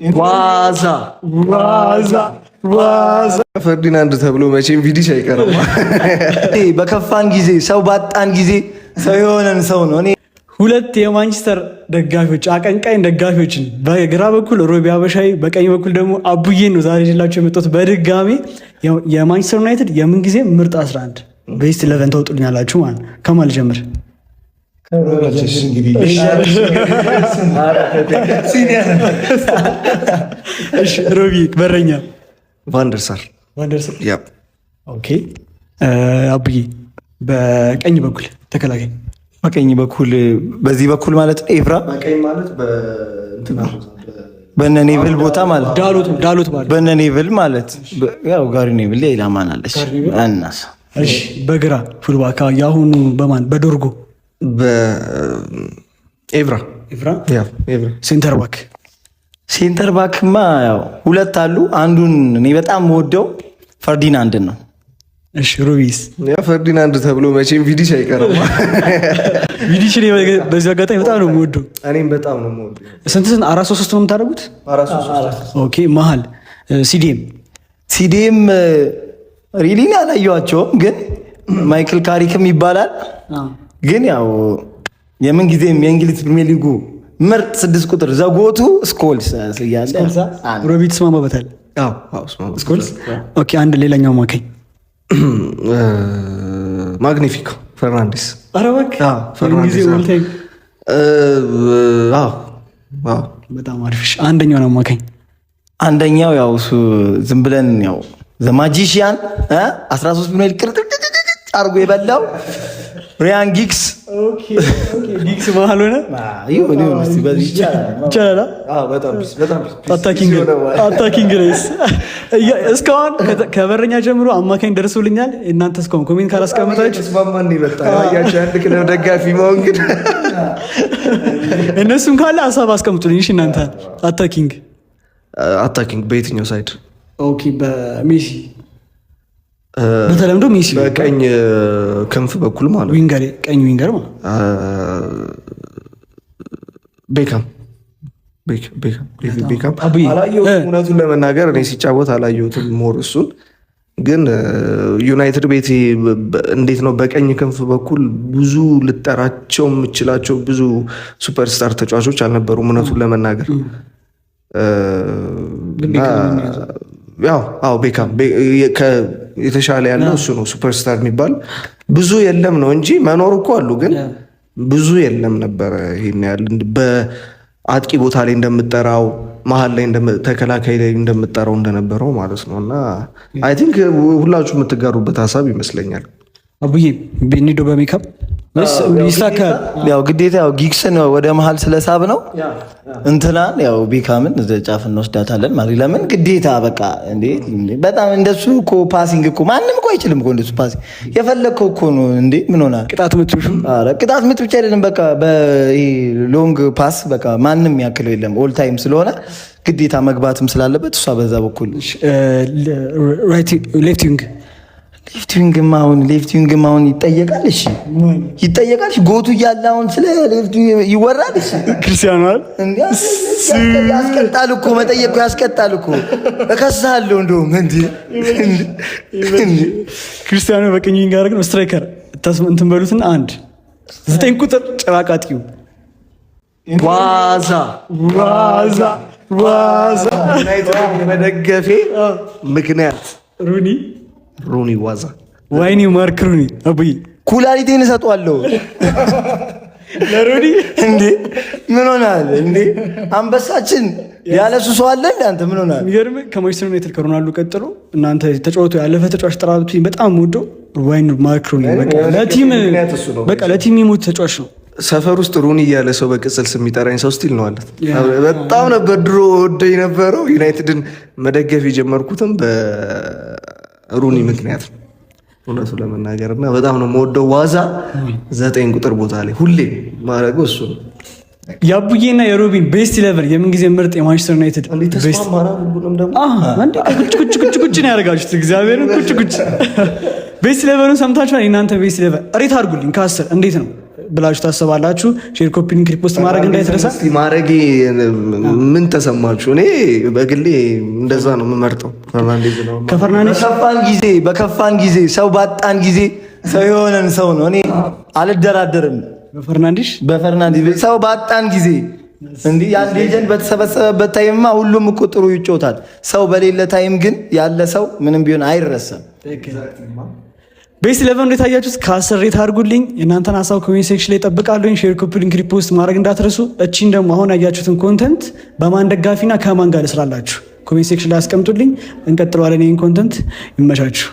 ዋዛ ፈርዲናንድ ተብሎ መቼም ቪዲሽ አይቀርም። በከፋን ጊዜ ሰው ባጣን ጊዜ ሰው የሆነን ሰው ነው። እኔ ሁለት የማንቸስተር ደጋፊዎች አቀንቃኝ ደጋፊዎችን በግራ በኩል ሮቢ አበሻይ በቀኝ በኩል ደግሞ አቡዬ ነው ዛሬ ይዤላችሁ የመጣሁት። በድጋሚ የማንቸስተር ዩናይትድ የምን ጊዜ ምርጥ 11 ቤስት 11 ታወጡልኛላችሁ ማለት ነው። ከማን ልጀምር? ሮቢ በረኛ ቫንደርሳር ኦኬ። አቡዬ በቀኝ በኩል ተከላካይ በቀኝ በኩል በዚህ በኩል ማለት ኤቭራ በነ ኔቭል ቦታ ማለት ዳሎት ማለት በነ ኔቭል ማለት ያው ጋሪ ኔቭል ሌላ ማን አለች? እናስ እሺ። በግራ ፉልባካ ያሁኑ በማን በዶርጎ በኤቭራ ሴንተር ባክማ ያው ሁለት አሉ። አንዱን እኔ በጣም የምወደው ፈርዲናንድን ነው። እሺ ሩቢስ ያ ፈርዲናንድ ተብሎ መቼም ቪዲሽ አይቀርም። ቪዲሽ ነው በዚህ አጋጣሚ በጣም ነው የምወደው። እኔም በጣም ነው የምወደው። ስንት 4-3 ነው የምታደርጉት? 4-3 ኦኬ። መሀል ሲዲኤም ሪሊን አላየኋቸውም፣ ግን ማይክል ካሪክም ይባላል። ግን ያው የምን ጊዜም የእንግሊዝ ፕሪሚየር ሊጉ ምርጥ 6 ቁጥር ዘጎቱ ስኮልስ ያለ ሮቢ ተስማማበታል። ስኮልስ ኦኬ። አንድ ሌላኛው ማከኝ ማግኒፊኮ ፈርናንዴስ። ኧረ እባክህ በጣም አሪፍ። አንደኛው ነው ማከኝ። አንደኛው ያው እሱ ዝም ብለን ያው ዘማጂሽያን 13 ሚሊዮን ቅርጥጥ አርጎ የበላው ሪያን ጊግስ። ጊግስ መሀል ሆነ ይቻላል። አታኪንግ ሬስ እስካሁን ከበረኛ ጀምሮ አማካኝ ደርሶልኛል። እናንተ እስካሁን ኮሜንት ካላስቀመጣችሁ አንድ ክለብ ደጋፊ መሆን ግን እነሱም ካለ ሀሳብ አስቀምጡልኝ። እሺ እናንተ አታኪንግ በየትኛው ሳይድ? ኦኬ በሜሲ በተለምዶ ሜሲ በቀኝ ክንፍ በኩል ማለት ዊንገር፣ ቀኝ ዊንገር ማለት ቤካም አላየሁትም። እውነቱን ለመናገር እኔ ሲጫወት አላየሁትም። ሞር እሱን ግን ዩናይትድ ቤት እንዴት ነው በቀኝ ክንፍ በኩል ብዙ ልጠራቸው የምችላቸው ብዙ ሱፐርስታር ተጫዋቾች አልነበሩም እውነቱን ለመናገር። ቤካም የተሻለ ያለው እሱ ነው። ሱፐርስታር የሚባል ብዙ የለም ነው እንጂ መኖር እኮ አሉ፣ ግን ብዙ የለም ነበረ። ይሄን ያህል በአጥቂ ቦታ ላይ እንደምጠራው መሀል ላይ ተከላካይ ላይ እንደምጠራው እንደነበረው ማለት ነው። እና አይ ቲንክ ሁላችሁ የምትጋሩበት ሀሳብ ይመስለኛል። አቡዬ ኒዶ በሜካፕ ይሳካል። ያው ግዴታ ያው ጊግስን ወደ መሀል ስለሳብ ነው እንትናን ያው ቤካምን ጫፍ እንወስዳታለን ማለት ለምን ግዴታ በቃ እንዴ በጣም እንደሱ እኮ ፓሲንግ እኮ ማንም እኮ አይችልም እኮ እንደሱ ፓሲንግ የፈለከው እኮ ነው እንዴ ምን ሆናል? ቅጣት ምት ብቻ አይደለም በቃ በሎንግ ፓስ በቃ ማንም ያክለው የለም ኦል ታይም ስለሆነ ግዴታ መግባትም ስላለበት እሷ በዛ በኩል ሌፍት ዊንግ ማውን ይጠየቃል። እሺ ይጠየቃል። ጎቱ እያለ አሁን ስለ ሌፍት ይወራል። እሺ ክርስቲያኖ ያስቀጣል እኮ መጠየቁ ያስቀጣል እኮ እከሳለሁ። እንደውም እንዴ ክርስቲያኖ በቀኝ ዊንግ አደረግን ስትራይከር እንትን በሉትና 9 ቁጥር ጨራቃጢው ዋዛ መደገፌ ምክንያት ሩኒ ዋዛ ዋይኒ ማርክ ሩኒ አቡይ ኩላሊቴን እሰጠዋለሁ ለሩኒ እንዴ ምን ሆናል እንዴ? አንበሳችን ያለሱ ሰው አለ እንዴ? አንተ ምን ሆናል? የሚገርም ከማንቸስተር ዩናይትድ ከሮናልዶ ቀጥሎ እናንተ ተጫወቱ ያለፈ ተጫዋች ጥራቱ በጣም ወዶ ዋይኒ ማርክ ሩኒ በቃ ለቲም ይሞት ተጫዋች ነው። ሰፈር ውስጥ ሩኒ እያለ ሰው በቅጽል ስም የሚጠራኝ ሰው ስቲል ነው አለት። በጣም ነበር ድሮ ወደኝ የነበረው። ዩናይትድን መደገፍ የጀመርኩትም ሩኒ ምክንያት ነው እውነቱ ለመናገር እና በጣም ነው የምወደው። ዋዛ 9 ቁጥር ቦታ ላይ ሁሌ ማድረገው እሱ ነው። የአቡዬና የሮቢን ቤስት 11 የምን ጊዜ ምርጥ የማንቸስተር ዩናይትድ ቤስት ቁጭ ነው ያደርጋችሁት። እግዚአብሔርን ቁጭ ቤስት 11ን ሰምታችኋል። እናንተ ቤስት 11 ሬት አድርጉልኝ ከ10 እንዴት ነው ብላችሁ ታስባላችሁ? ሼር፣ ኮፒ ሊንክ፣ ሪፖስት ማድረግ እንዳይተረሳ። ማድረግ ምን ተሰማችሁ? እኔ በግሌ እንደዛ ነው የምመርጠው። ፈርናንዴዝ ነው በከፋን ጊዜ ሰው ባጣን ጊዜ ሰው የሆነን ሰው ነው። እኔ አልደራደርም በፈርናንዴዝ ሰው ባጣን ጊዜ እንዲህ ያን ሌጀንድ በተሰበሰበበት ታይምማ ሁሉም እኮ ጥሩ ይጮታል። ሰው በሌለ ታይም ግን ያለ ሰው ምንም ቢሆን አይረሳም። ቤስት 11 እንዴት አያችሁት? ከ10 ሬት አድርጉልኝ። እናንተን ሀሳብ ኮሜንት ሴክሽን ላይ እጠብቃለሁ። ሼር፣ ኮፒ ሊንክ፣ ሪፖስት ማድረግ እንዳትረሱ። እቺን ደግሞ አሁን ያያችሁትን ኮንተንት በማን ደጋፊና ከማን ጋር ልስራላችሁ ኮሜንት ሴክሽን ላይ አስቀምጡልኝ። እንቀጥለዋለን። ይሄን ኮንተንት ይመቻችሁ።